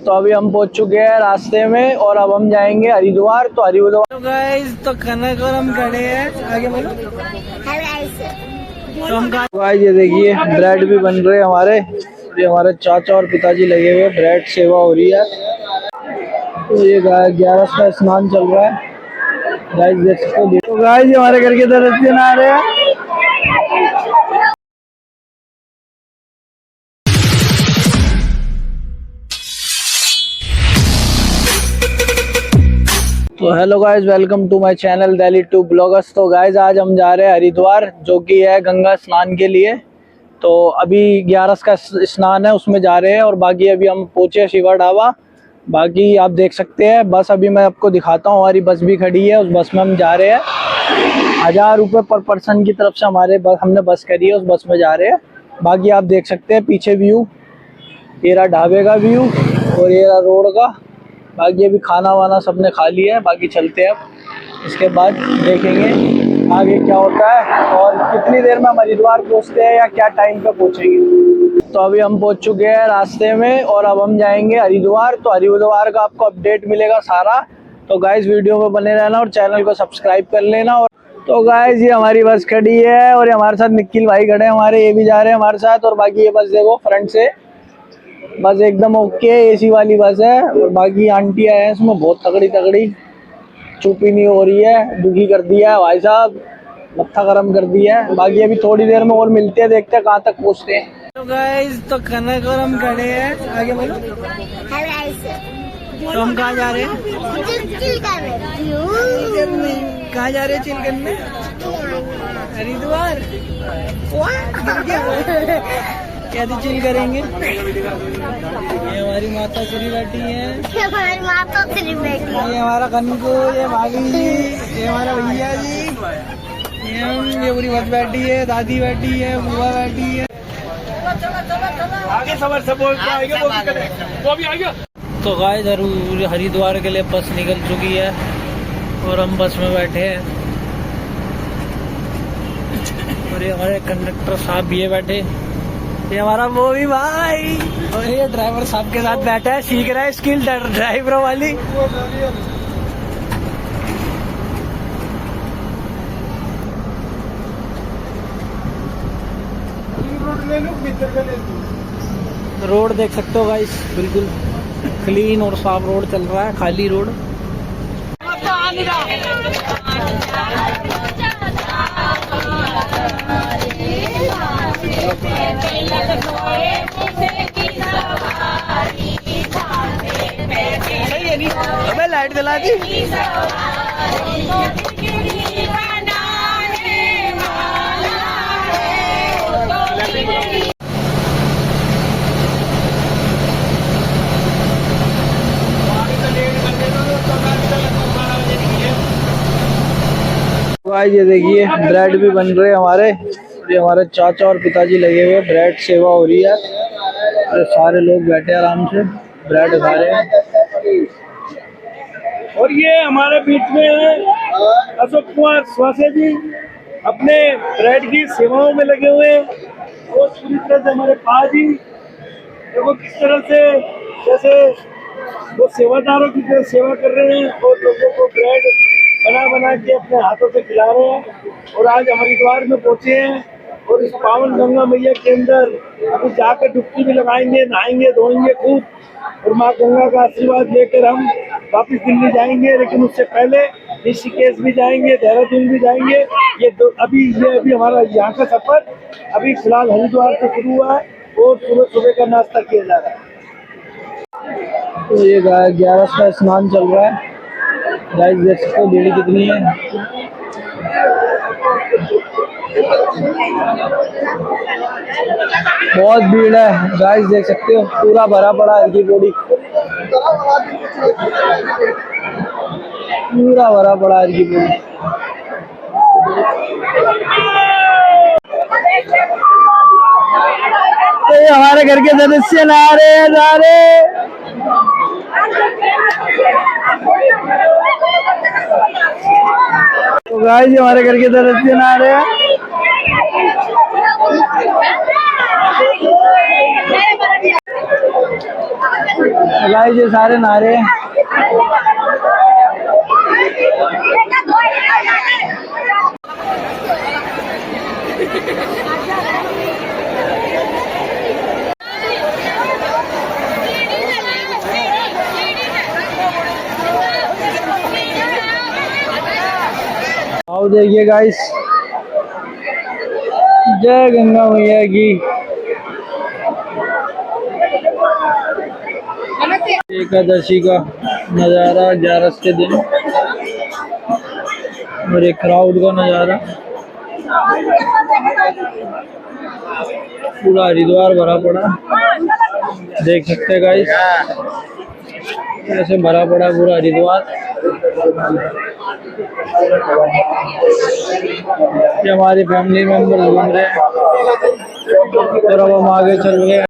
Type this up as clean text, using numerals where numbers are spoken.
तो अभी हम पहुंच चुके हैं रास्ते में और अब हम जाएंगे हरिद्वार। तो हरिद्वार तो गाइस तो खाना को हम खड़े हैं, आगे बोलो। तो हम गाइस ये देखिए ब्रेड भी बन रहे हैं हमारे, ये हमारे चाचा और पिताजी लगे हुए, ब्रेड सेवा हो रही है। तो ये 11 का स्नान चल रहा है गाइस, देख सकते हो। तो गाइस हमारे घर के तरफ से आ रहे हैं। तो hello guys, welcome to my channel Delhi to bloggers. तो गाइज आज हम जा रहे हैं हरिद्वार, जो कि है गंगा स्नान के लिए। तो अभी 11 का स्नान है, उसमें जा रहे हैं। और बाकी अभी हम पहुंचे शिवा ढाबा। बाकी आप देख सकते हैं बस, अभी मैं आपको दिखाता हूँ। हमारी बस भी खड़ी है, उस बस में हम जा रहे हैं। 1000 रुपये पर पर्सन की तरफ से हमने बस करी है, उस बस में जा रहे हैं। बाकी आप देख सकते हैं पीछे व्यू, ये रहा ढाबे का व्यू और ये रहा रोड का। बाकी अभी खाना वाना सबने खा लिया है, बाकी चलते हैं अब। इसके बाद देखेंगे आगे क्या होता है और कितनी देर में हम हरिद्वार पहुँचते हैं या क्या टाइम पे पहुँचेंगे। तो अभी हम पहुँच चुके हैं रास्ते में और अब हम जाएंगे हरिद्वार। तो हरिद्वार का आपको अपडेट मिलेगा सारा। तो गाइज वीडियो में बने रहना और चैनल को सब्सक्राइब कर लेना। और तो गाइज ये हमारी बस खड़ी है और हमारे साथ निखिल भाई खड़े हैं हमारे, ये भी जा रहे हैं हमारे साथ। और बाकी ये बस देखो फ्रंट से बस एकदम ओके, एसी वाली बस है। और बाकी आंटियां हैं इसमें बहुत तगड़ी, चुप ही नहीं हो रही है, दुखी कर दिया है भाई साहब, मत्था गरम कर दिया है। बाकी अभी थोड़ी देर में और मिलते हैं, देखते हैं कहाँ तक पहुँचते हैं। तो गाइस तो खाना को हम खड़े हैं, आगे बोलो। तो हम कहाँ जा रहे हैं? कहाँ जा रहे हैं? चिल करने हरिद्वार। कैसे चिल करेंगे? ये हमारी माता श्री बैठी है, हमारी माता श्री बैठी है। ये हमारा कन्नू, ये भाभी जी, ये हमारा भैया जी, ये पूरी बस बैठी है, दादी बैठी है, बुआ बैठी है। आगे सवार सब बोल के आएंगे, वो भी आ गया। तो गाइस हरिद्वार के लिए बस निकल चुकी है और हम बस में बैठे हैं। और ये हमारे कंडक्टर साहब भी है बैठे, ये हमारा वो भी भाई। और ये ड्राइवर साहब के साथ बैठा है, सीख रहा है स्किल ड्राइवरों वाली। रोड देख सकते हो गाइस, बिल्कुल क्लीन और साफ रोड चल रहा है, खाली रोड। अबे लाइट जला दी। ये देखिए ब्रेड भी बन रहे हैं हमारे, ये हमारे चाचा और पिताजी लगे हुए, ब्रेड सेवा हो रही है। तो सारे लोग बैठे आराम से ब्रेड खा रहे हैं। और ये हमारे बीच में है अशोक कुमार स्वासे जी, अपने ब्रेड की सेवाओं में लगे हुए हैं। वो पूरी तरह से हमारे पास ही देखो किस तरह से, जैसे वो सेवादारों की तरह सेवा कर रहे हैं और लोगों को ब्रेड बना के अपने हाथों से खिला रहे हैं। और आज हरिद्वार में पहुंचे हैं और इस पावन गंगा मैया के अंदर अभी जाकर डुबकी भी लगाएंगे, नहाएंगे, धोएंगे खूब और माँ गंगा का आशीर्वाद लेकर हम वापस दिल्ली जाएंगे। लेकिन उससे पहले ऋषिकेश भी जाएंगे, देहरादून भी जाएंगे। अभी हमारा यहाँ का सफर अभी फिलहाल हरिद्वार से शुरू हुआ है और सुबह का नाश्ता किया जा रहा है। तो ये 11 का स्नान चल रहा है गाइस, देख सकते हो भीड़ कितनी है। बहुत भीड़ है गाइस, देख सकते हो पूरा भरा पड़ा है, की बॉडी पूरा भरा पड़ा है की बॉडी। तो ये हमारे घर के सदस्य जा रहे तो गाइस हमारे घर के सदस्य आ रहे हैं। गाइस ये सारे नहा रहे हैं। आओ देखिए गाइस, जय गंगा मैया की। एकादशी का नज़ारा 11 के दिन और एक क्राउड का नज़ारा, पूरा हरिद्वार भरा पड़ा, देख सकते हैं गाइस कैसे भरा पड़ा पूरा हरिद्वार। ये हमारी फैमिली मेंबर घूम रहे हैं और अब हम आगे चल रहे हैं।